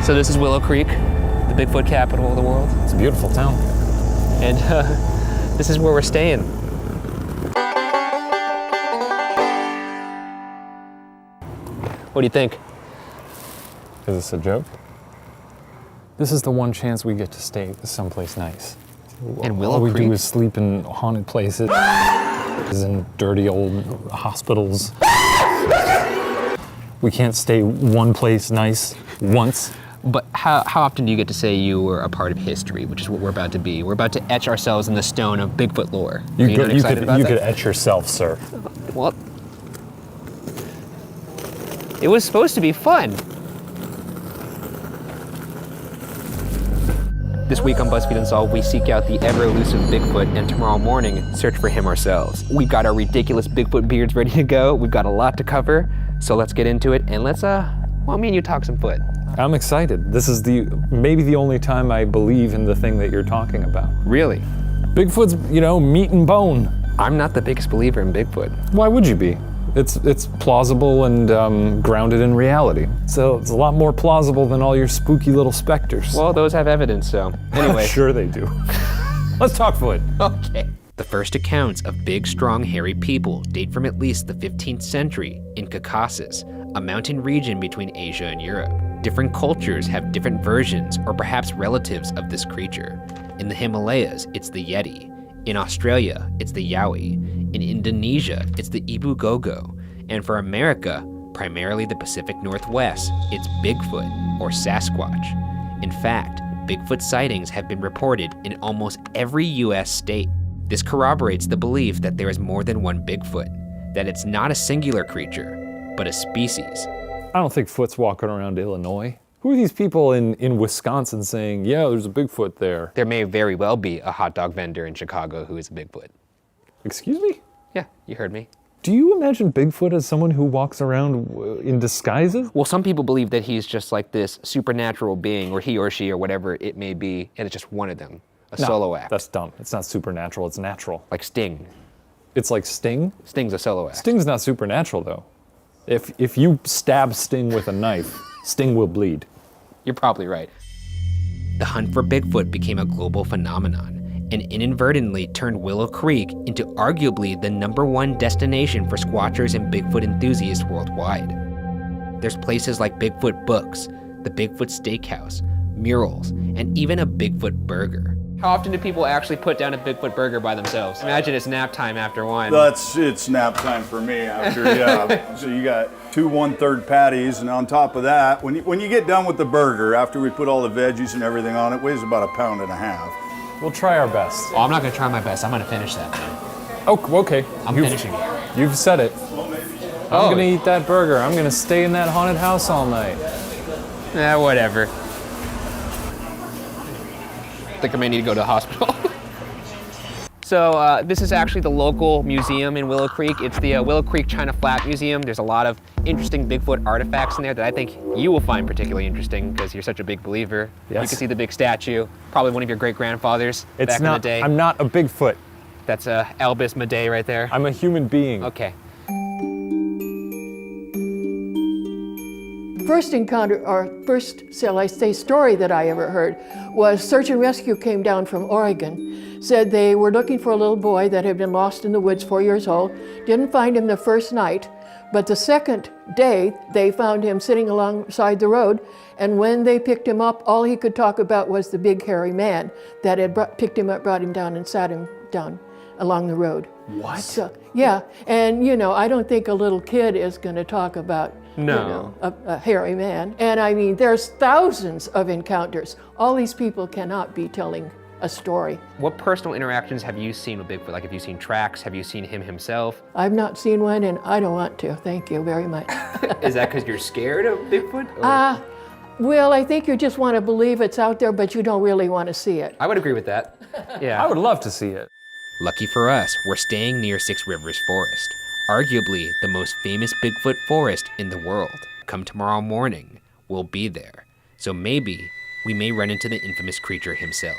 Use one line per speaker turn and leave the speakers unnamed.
So this is Willow Creek, the Bigfoot capital of the world.
It's a beautiful town.
And this is where we're staying. What do you think?
Is this a joke? This is the one chance we get to stay someplace nice.
And Willow
All we
Creek?
do is sleep in haunted places, in dirty old hospitals. We can't stay one place nice once.
But how often do you get to say you were a part of history, which is what we're about to be? We're about to etch ourselves in the stone of Bigfoot lore.
You
not excited about
could
that?
etch yourself, sir.
Well, it was supposed to be fun. This week on BuzzFeed Unsolved, we seek out the ever-elusive Bigfoot, and tomorrow morning, search for him ourselves. We've got our ridiculous Bigfoot beards ready to go. We've got a lot to cover, so let's get into it, and let's, well, me and you talk some foot.
I'm excited. This is maybe the only time I believe in the thing that you're talking about.
Really?
Bigfoot's, meat and bone.
I'm not the biggest believer in Bigfoot.
Why would you be? It's plausible and grounded in reality. So it's a lot more plausible than all your spooky little specters.
Well, those have evidence, so anyway.
Sure they do. Let's talk foot.
Okay. The first accounts of big, strong, hairy people date from at least the 15th century in Caucasus, a mountain region between Asia and Europe. Different cultures have different versions or perhaps relatives of this creature. In the Himalayas, it's the Yeti. In Australia, it's the Yowie. In Indonesia, it's the Ibu Gogo. And for America, primarily the Pacific Northwest, it's Bigfoot or Sasquatch. In fact, Bigfoot sightings have been reported in almost every US state. This corroborates the belief that there is more than one Bigfoot, that it's not a singular creature, but a species.
I don't think Foot's walking around Illinois. Who are these people in Wisconsin saying, yeah, there's a Bigfoot there?
There may very well be a hot dog vendor in Chicago who is a Bigfoot.
Excuse me?
Yeah, you heard me.
Do you imagine Bigfoot as someone who walks around in disguises?
Well, some people believe that he's just like this supernatural being, or he or she or whatever it may be, and it's just one of them, a solo act.
That's dumb. It's not supernatural, it's natural.
Like Sting.
It's like Sting?
Sting's a solo act.
Sting's not supernatural, though. If you stab Sting with a knife, Sting will bleed.
You're probably right. The hunt for Bigfoot became a global phenomenon and inadvertently turned Willow Creek into arguably the #1 destination for squatchers and Bigfoot enthusiasts worldwide. There's places like Bigfoot Books, the Bigfoot Steakhouse, murals, and even a Bigfoot burger. How often do people actually put down a Bigfoot burger by themselves? Imagine it's nap time after one.
It's nap time for me after, yeah. So you got 2 1/3 patties, and on top of that, when you get done with the burger, after we put all the veggies and everything on it, weighs about 1.5 pounds.
We'll try our best.
Oh, I'm not gonna try my best. I'm gonna finish that.
Oh, okay.
I'm finishing it.
You've said it. I'm gonna eat that burger. I'm gonna stay in that haunted house all night.
Whatever. I think I may need to go to the hospital. So this is actually the local museum in Willow Creek. It's the Willow Creek China Flat Museum. There's a lot of interesting Bigfoot artifacts in there that I think you will find particularly interesting because you're such a big believer.
Yes.
You can see the big statue, probably one of your great-grandfathers back in the day.
I'm not a Bigfoot.
That's Albus Madej right there.
I'm a human being.
Okay.
First encounter, or first, shall I say, story that I ever heard was search and rescue came down from Oregon. Said they were looking for a little boy that had been lost in the woods, 4 years old. Didn't find him the first night, but the second day they found him sitting alongside the road. And when they picked him up, all he could talk about was the big hairy man that had picked him up, brought him down, and sat him down along the road.
What?
So, yeah, and I don't think a little kid is going to talk about a hairy man. And I mean, there's thousands of encounters. All these people cannot be telling a story.
What personal interactions have you seen with Bigfoot? Like, have you seen tracks? Have you seen him himself?
I've not seen one, and I don't want to. Thank you very much.
Is that because you're scared of Bigfoot? Or?
Well, I think you just want to believe it's out there, but you don't really want to see it.
I would agree with that. Yeah.
I would love to see it.
Lucky for us, we're staying near Six Rivers Forest, arguably the most famous Bigfoot forest in the world. Come tomorrow morning, we'll be there. So maybe we may run into the infamous creature himself.